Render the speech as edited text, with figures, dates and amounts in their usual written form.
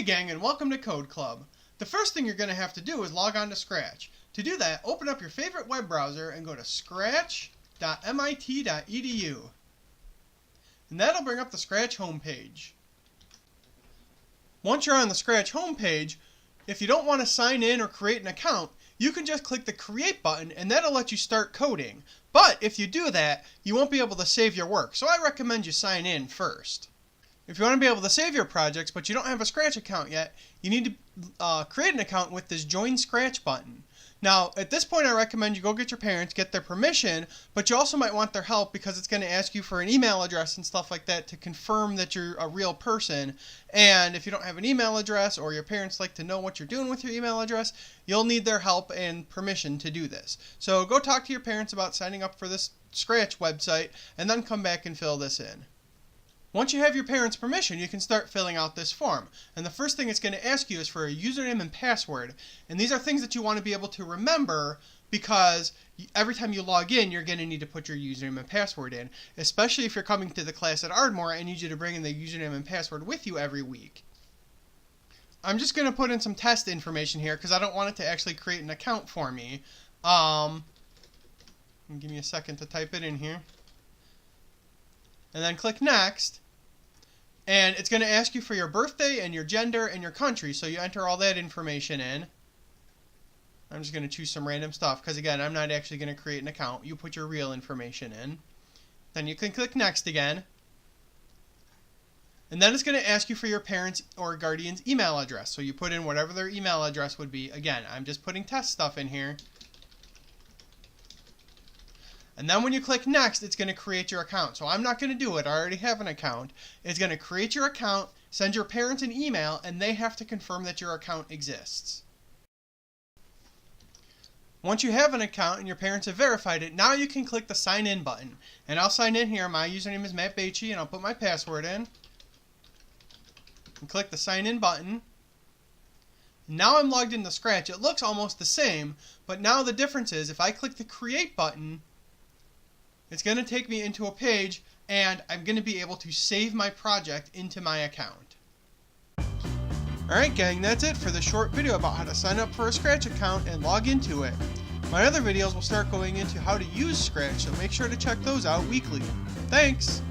gang, and welcome to Code Club. The first thing you're going to have to do is log on to Scratch. To do that, open up your favorite web browser and go to scratch.mit.edu. And that'll bring up the Scratch homepage. Once you're on the Scratch homepage, if you don't want to sign in or create an account, you can just click the Create button and that'll let you start coding. But if you do that, you won't be able to save your work, so I recommend you sign in first. If you want to be able to save your projects but you don't have a Scratch account yet, you need to create an account with this Join Scratch button. Now, at this point I recommend you go get your parents, get their permission, but you also might want their help because it's going to ask you for an email address and stuff like that to confirm that you're a real person. And if you don't have an email address or your parents like to know what you're doing with your email address, you'll need their help and permission to do this. So go talk to your parents about signing up for this Scratch website and then come back and fill this in. Once you have your parents' permission, you can start filling out this form. And the first thing it's going to ask you is for a username and password. And these are things that you want to be able to remember because every time you log in, you're going to need to put your username and password in. Especially if you're coming to the class at Ardmore, I need you to bring in the username and password with you every week. I'm just going to put in some test information here because I don't want it to actually create an account for me. Give me a second to type it in here. And then click Next. And it's going to ask you for your birthday and your gender and your country, so you enter all that information in. I'm just going to choose some random stuff because, again, I'm not actually going to create an account. You put your real information in. Then you can click Next again. And then it's going to ask you for your parents' or guardian's email address, so you put in whatever their email address would be. Again, I'm just putting test stuff in here. And then when you click Next, it's going to create your account. So I'm not going to do it. I already have an account. It's going to create your account, send your parents an email, and they have to confirm that your account exists. Once you have an account and your parents have verified it, now you can click the Sign In button. And I'll sign in here. My username is Matt Beachy, and I'll put my password in. And click the Sign In button. Now I'm logged into Scratch. It looks almost the same, but now the difference is if I click the Create button, it's going to take me into a page, and I'm going to be able to save my project into my account. Alright gang, that's it for this short video about how to sign up for a Scratch account and log into it. My other videos will start going into how to use Scratch, so make sure to check those out weekly. Thanks!